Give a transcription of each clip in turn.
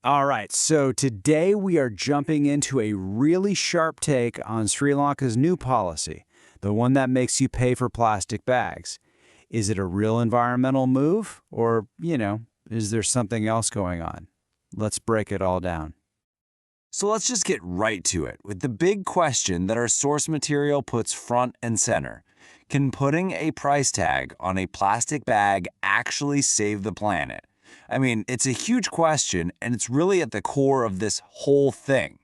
All right, so today we are jumping into a really sharp take on Sri Lanka's new policy, the one that makes you pay for plastic bags. Is it a real environmental move, or, is there something else going on? Let's break it all down. So let's just get right to it with the big question that our source material puts front and center. Can putting a price tag on a plastic bag actually save the planet? I mean, it's a huge question, and it's really at the core of this whole thing.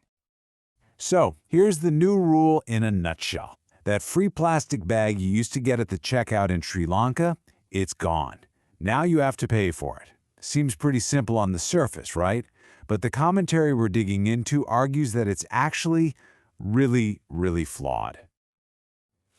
So, here's the new rule in a nutshell. That free plastic bag you used to get at the checkout in Sri Lanka, it's gone. Now you have to pay for it. Seems pretty simple on the surface, right? But the commentary we're digging into argues that it's actually really flawed.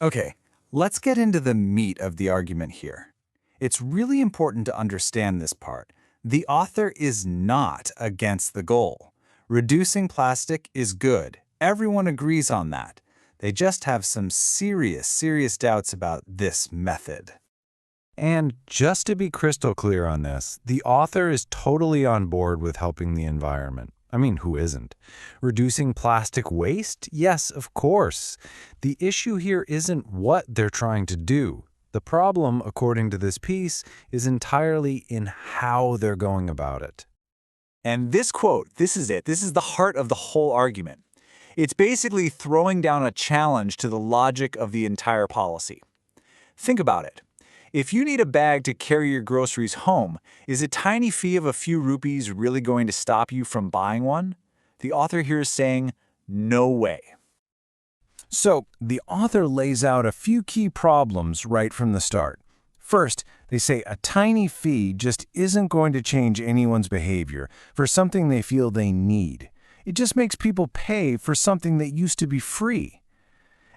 Okay, let's get into the meat of the argument here. It's really important to understand this part. The author is not against the goal. Reducing plastic is good. Everyone agrees on that. They just have some serious doubts about this method. And just to be crystal clear on this, the author is totally on board with helping the environment. I mean, who isn't? Reducing plastic waste? Yes, of course. The issue here isn't what they're trying to do. The problem, according to this piece, is entirely in how they're going about it. And this quote, this is it. This is the heart of the whole argument. It's basically throwing down a challenge to the logic of the entire policy. Think about it. If you need a bag to carry your groceries home, is a tiny fee of a few rupees really going to stop you from buying one? The author here is saying, no way. So, the author lays out a few key problems right from the start. First, they say a tiny fee just isn't going to change anyone's behavior for something they feel they need. It just makes people pay for something that used to be free.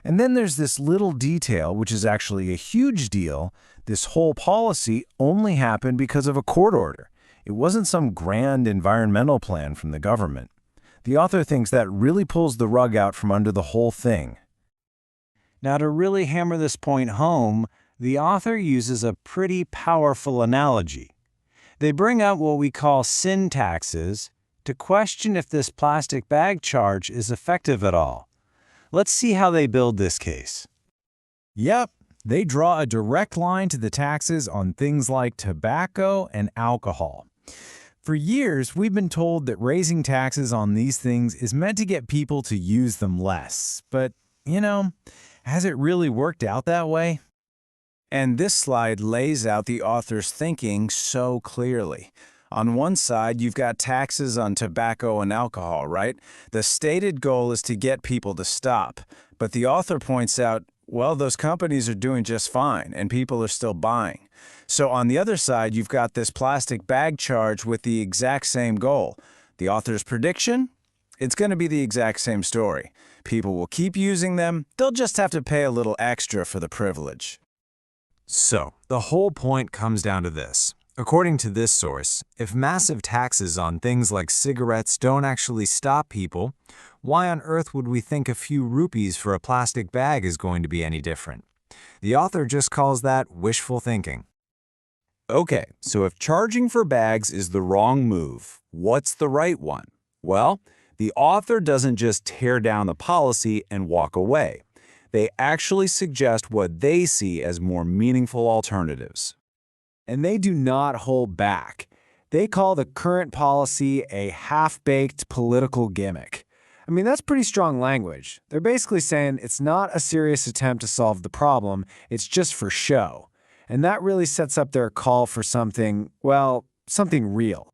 And then there's this little detail, which is actually a huge deal. This whole policy only happened because of a court order. It wasn't some grand environmental plan from the government. The author thinks that really pulls the rug out from under the whole thing. Now, to really hammer this point home, the author uses a pretty powerful analogy. They bring up what we call sin taxes to question if this plastic bag charge is effective at all. Let's see how they build this case. Yep, they draw a direct line to the taxes on things like tobacco and alcohol. For years, we've been told that raising taxes on these things is meant to get people to use them less. But, has it really worked out that way? And this slide lays out the author's thinking so clearly. On one side, you've got taxes on tobacco and alcohol, right? The stated goal is to get people to stop. But the author points out, well, those companies are doing just fine, and people are still buying. So on the other side, you've got this plastic bag charge with the exact same goal. The author's prediction? It's going to be the exact same story. People will keep using them. They'll just have to pay a little extra for the privilege. So, the whole point comes down to this. According to this source, if massive taxes on things like cigarettes don't actually stop people, why on earth would we think a few rupees for a plastic bag is going to be any different? The author just calls that wishful thinking. Okay, so if charging for bags is the wrong move, what's the right one? Well, the author doesn't just tear down the policy and walk away. They actually suggest what they see as more meaningful alternatives. And they do not hold back. They call the current policy a half-baked political gimmick. I mean, that's pretty strong language. They're basically saying it's not a serious attempt to solve the problem, it's just for show. And that really sets up their call for something real.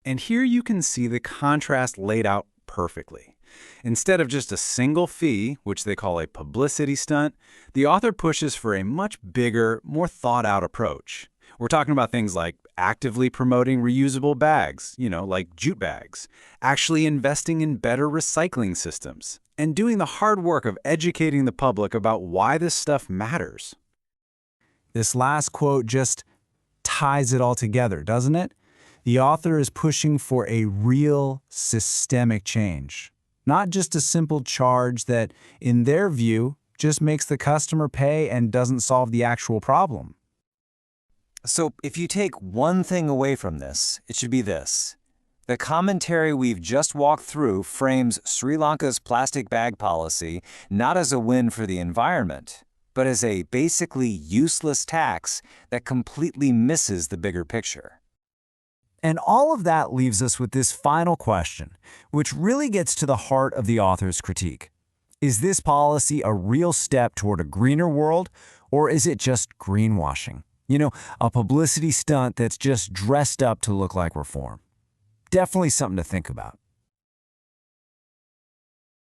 And here you can see the contrast laid out perfectly. Instead of just a single fee, which they call a publicity stunt, the author pushes for a much bigger, more thought-out approach. We're talking about things like actively promoting reusable bags, like jute bags, actually investing in better recycling systems, and doing the hard work of educating the public about why this stuff matters. This last quote just ties it all together, doesn't it? The author is pushing for a real systemic change, not just a simple charge that, in their view, just makes the customer pay and doesn't solve the actual problem. So if you take one thing away from this, it should be this. The commentary we've just walked through frames Sri Lanka's plastic bag policy not as a win for the environment, but as a basically useless tax that completely misses the bigger picture. And all of that leaves us with this final question, which really gets to the heart of the author's critique. Is this policy a real step toward a greener world, or is it just greenwashing? You know, a publicity stunt that's just dressed up to look like reform. Definitely something to think about.